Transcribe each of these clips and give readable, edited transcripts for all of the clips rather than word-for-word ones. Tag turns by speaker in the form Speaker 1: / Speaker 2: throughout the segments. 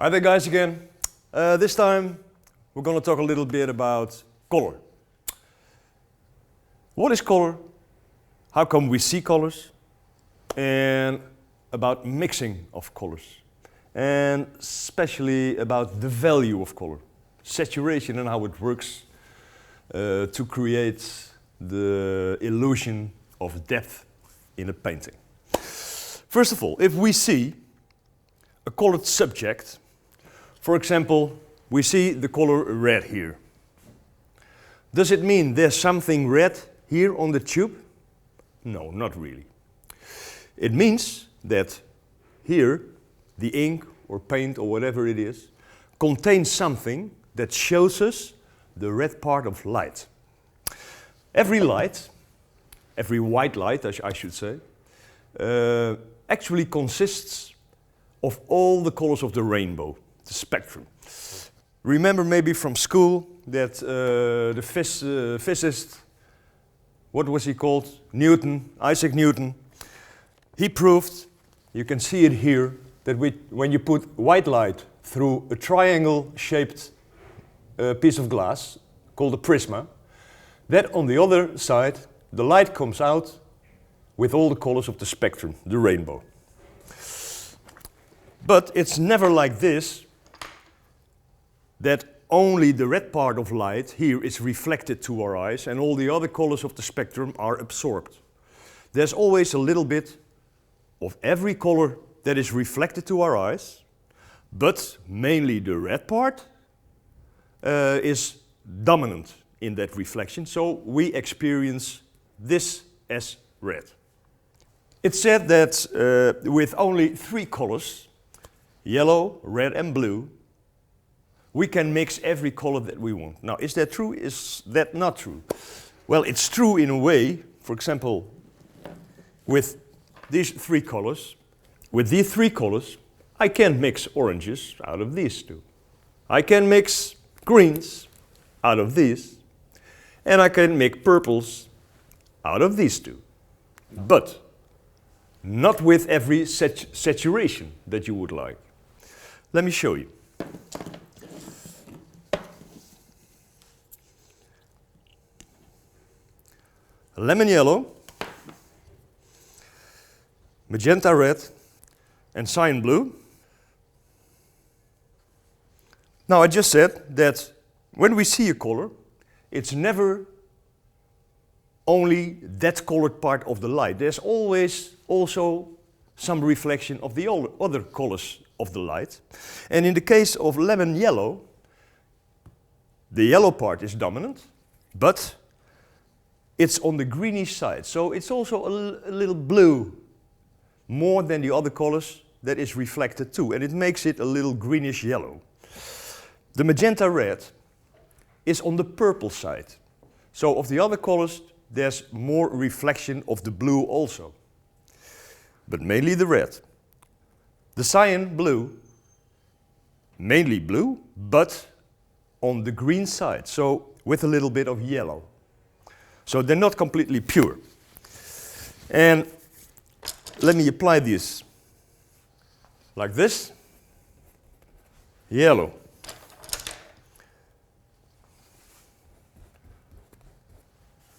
Speaker 1: Hi there guys again. This time we're going to talk a little bit about color. What is color? How come we see colors? And about mixing of colors. And especially about the value of color. Saturation and how it works to create the illusion of depth in a painting. First of all, if we see a colored subject, for example, we see the color red here. Does it mean there's something red here on the tube? No, not really. It means that here the ink or paint or whatever it is contains something that shows us the red part of light. Every light, every white light I should say, actually consists of all the colors of the rainbow, the spectrum. Remember maybe from school that the physicist, what was he called? Newton, Isaac Newton. He proved, you can see it here, that when you put white light through a triangle-shaped piece of glass called a prisma, that on the other side, the light comes out with all the colors of the spectrum, the rainbow. But it's never like this, that only the red part of light here is reflected to our eyes and all the other colors of the spectrum are absorbed. There's always a little bit of every color that is reflected to our eyes, but mainly the red part is dominant in that reflection, so we experience this as red. It's said that with only 3 colors, yellow, red and blue, we can mix every color that we want. Now, is that true? Is that not true? Well, it's true in a way. For example, with these 3 colors, with these 3 colors, I can mix oranges out of these 2. I can mix greens out of these, and I can make purples out of these 2. But not with every saturation that you would like. Let me show you. Lemon yellow, magenta red, and cyan blue. Now I just said that when we see a color, it's never only that colored part of the light. There's always also some reflection of the other colors of the light. And in the case of lemon yellow, the yellow part is dominant, but it's on the greenish side. So it's also a little blue, more than the other colors that is reflected too. And it makes it a little greenish yellow. The magenta red is on the purple side. So of the other colors, there's more reflection of the blue also, but mainly the red. The cyan blue, mainly blue, but on the green side, so with a little bit of yellow. So they're not completely pure. And let me apply this like this. Yellow.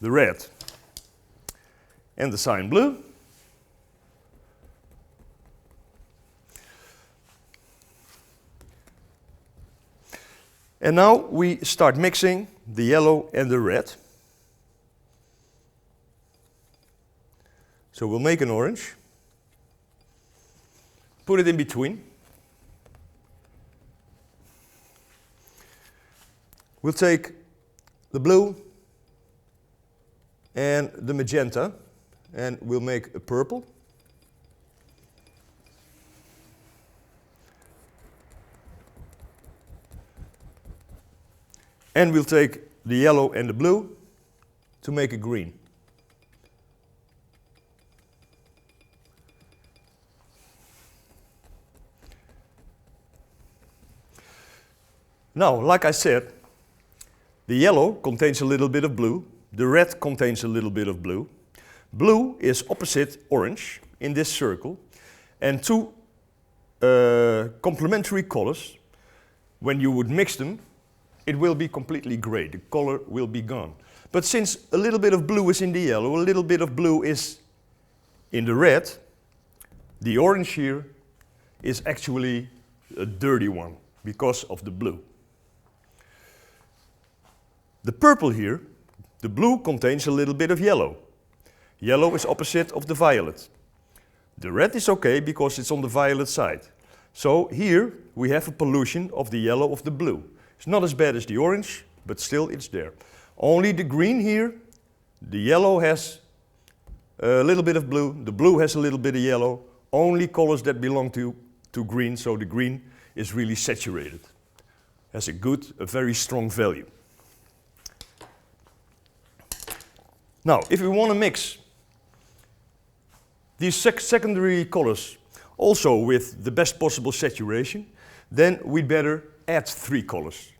Speaker 1: The red and the cyan blue. And now we start mixing the yellow and the red. So we'll make an orange, put it in between. We'll take the blue and the magenta, and we'll make a purple. And we'll take the yellow and the blue to make a green. Now, like I said, the yellow contains a little bit of blue, the red contains a little bit of blue. Blue is opposite orange in this circle, and 2 complementary colors, when you would mix them, it will be completely gray. The color will be gone. But since a little bit of blue is in the yellow, a little bit of blue is in the red, the orange here is actually a dirty one because of the blue. The purple here, the blue contains a little bit of yellow. Yellow is opposite of the violet. The red is okay because it's on the violet side. So here we have a pollution of the yellow of the blue. It's not as bad as the orange, but still it's there. Only the green here, the yellow has a little bit of blue, the blue has a little bit of yellow, only colors that belong to green, so the green is really saturated. Has a very strong value. Now, if we want to mix these secondary colors also with the best possible saturation, then we'd better add 3 colors.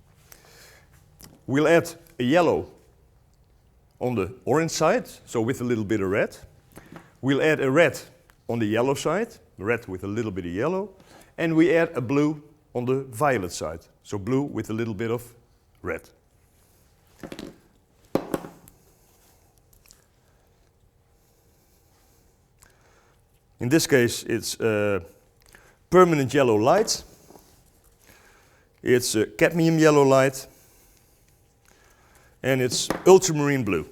Speaker 1: We'll add a yellow on the orange side, so with a little bit of red. We'll add a red on the yellow side, red with a little bit of yellow. And we add a blue on the violet side, so blue with a little bit of red. In this case, it's permanent yellow light. It's cadmium yellow light. And it's ultramarine blue.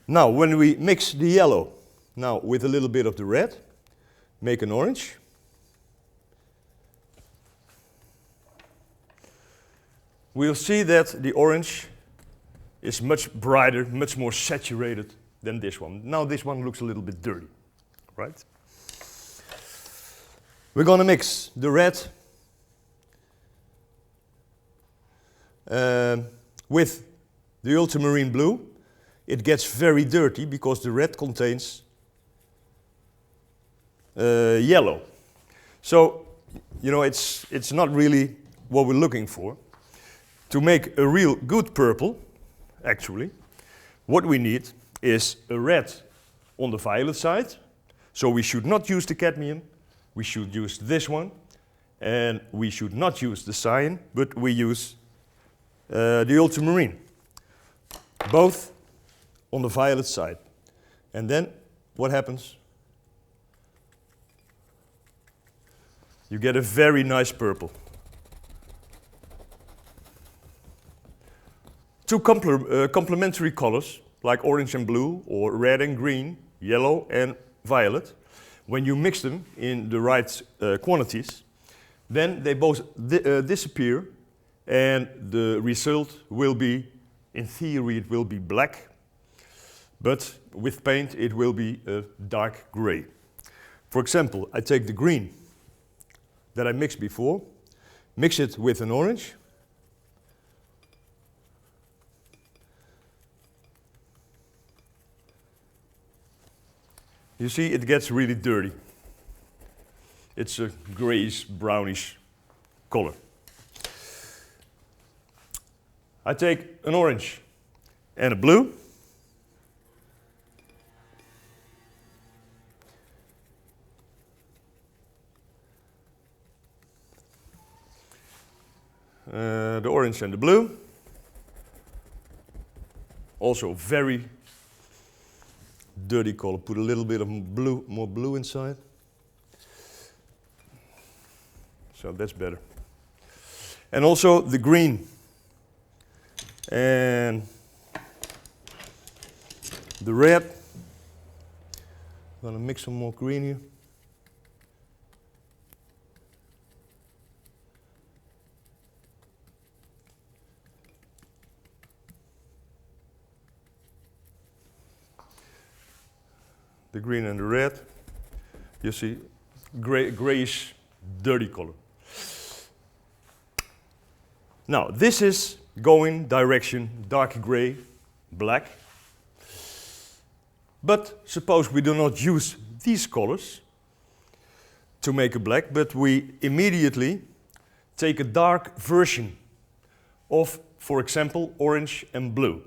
Speaker 1: Now, when we mix the yellow now with a little bit of the red, make an orange. We'll see that the orange is much brighter, much more saturated than this one. Now this one looks a little bit dirty, right? We're going to mix the red with the ultramarine blue. It gets very dirty because the red contains yellow. So, you know, it's not really what we're looking for. To make a real good purple, actually, what we need is a red on the violet side. So we should not use the cadmium, we should use this one. And we should not use the cyan, but we use the ultramarine. Both on the violet side. And then what happens? You get a very nice purple. Two complementary colors, like orange and blue, or red and green, yellow and violet, when you mix them in the right quantities, then they both disappear, and the result will be, in theory, it will be black, but with paint it will be a dark gray. For example, I take the green that I mixed before, mix it with an orange, you see, it gets really dirty. It's a grayish, brownish color. I take an orange and a blue. The orange and the blue. Also very dirty color. Put a little bit of blue, more blue inside. So that's better. And also the green. And the red. I'm gonna mix some more green here. The green and the red, you see, grayish, dirty color. Now, this is going direction dark gray, black. But suppose we do not use these colors to make a black, but we immediately take a dark version of, for example, orange and blue.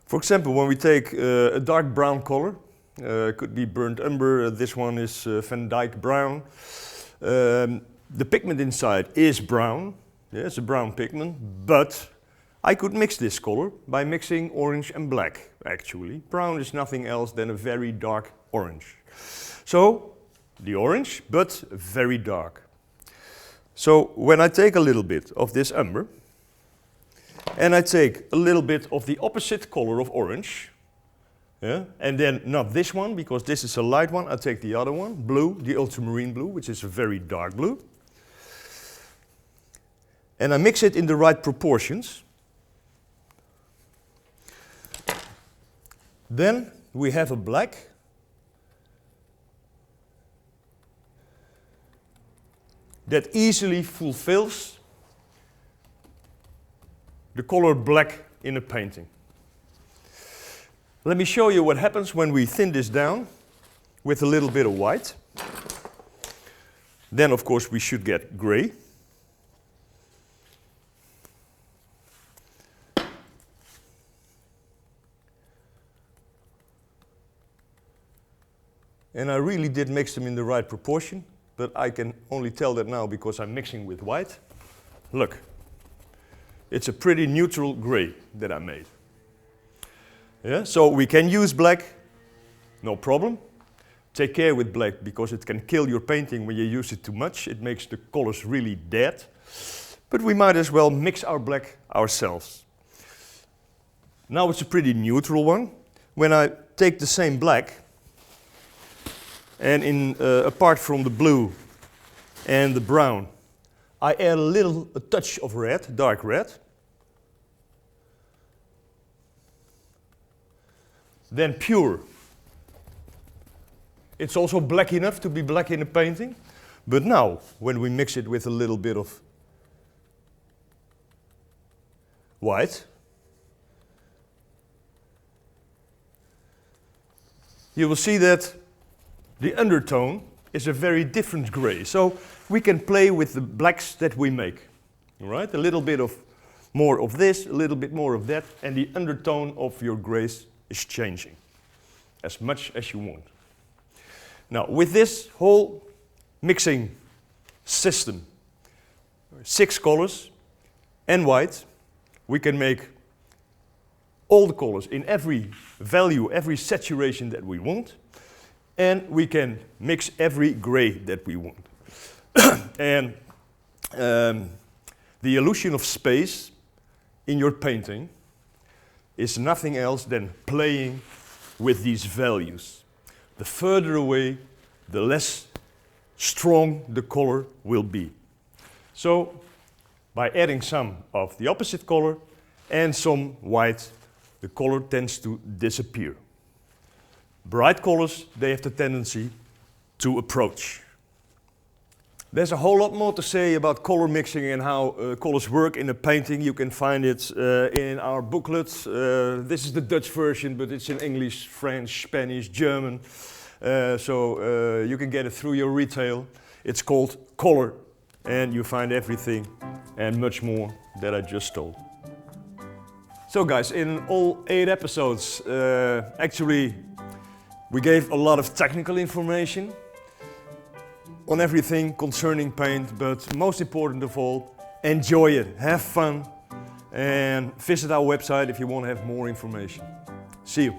Speaker 1: For example, when we take a dark brown color, could be burnt umber, this one is Van Dyke brown. The pigment inside is brown, yeah, it's a brown pigment, but I could mix this color by mixing orange and black, actually. Brown is nothing else than a very dark orange. So, the orange, but very dark. So, when I take a little bit of this umber, and I take a little bit of the opposite color of orange, yeah, and then not this one, because this is a light one, I take the other one, blue, the ultramarine blue, which is a very dark blue. And I mix it in the right proportions. Then we have a black. That easily fulfills the color black in a painting. Let me show you what happens when we thin this down with a little bit of white. Then of course we should get gray. And I really did mix them in the right proportion, but I can only tell that now because I'm mixing with white. Look, it's a pretty neutral gray that I made. Yeah, so we can use black, no problem. Take care with black because it can kill your painting when you use it too much. It makes the colors really dead. But we might as well mix our black ourselves. Now it's a pretty neutral one. When I take the same black, and apart from the blue and the brown, I add a touch of red, dark red. Then pure. It's also black enough to be black in a painting. But now, when we mix it with a little bit of white, you will see that the undertone is a very different gray. So we can play with the blacks that we make. All right? A little bit of more of this, a little bit more of that, and the undertone of your grays is changing as much as you want. Now, with this whole mixing system, 6 colors and white, we can make all the colors in every value, every saturation that we want. And we can mix every gray that we want. And the illusion of space in your painting is nothing else than playing with these values. The further away, the less strong the color will be. So, by adding some of the opposite color and some white, the color tends to disappear. Bright colors, they have the tendency to approach. There's a whole lot more to say about color mixing and how colors work in a painting. You can find it in our booklets. This is the Dutch version, but it's in English, French, Spanish, German. So you can get it through your retail. It's called Color, and you find everything and much more that I just told. So guys, in all 8 episodes, actually, we gave a lot of technical information on everything concerning paint, but most important of all, enjoy it, have fun, and visit our website if you want to have more information. See you.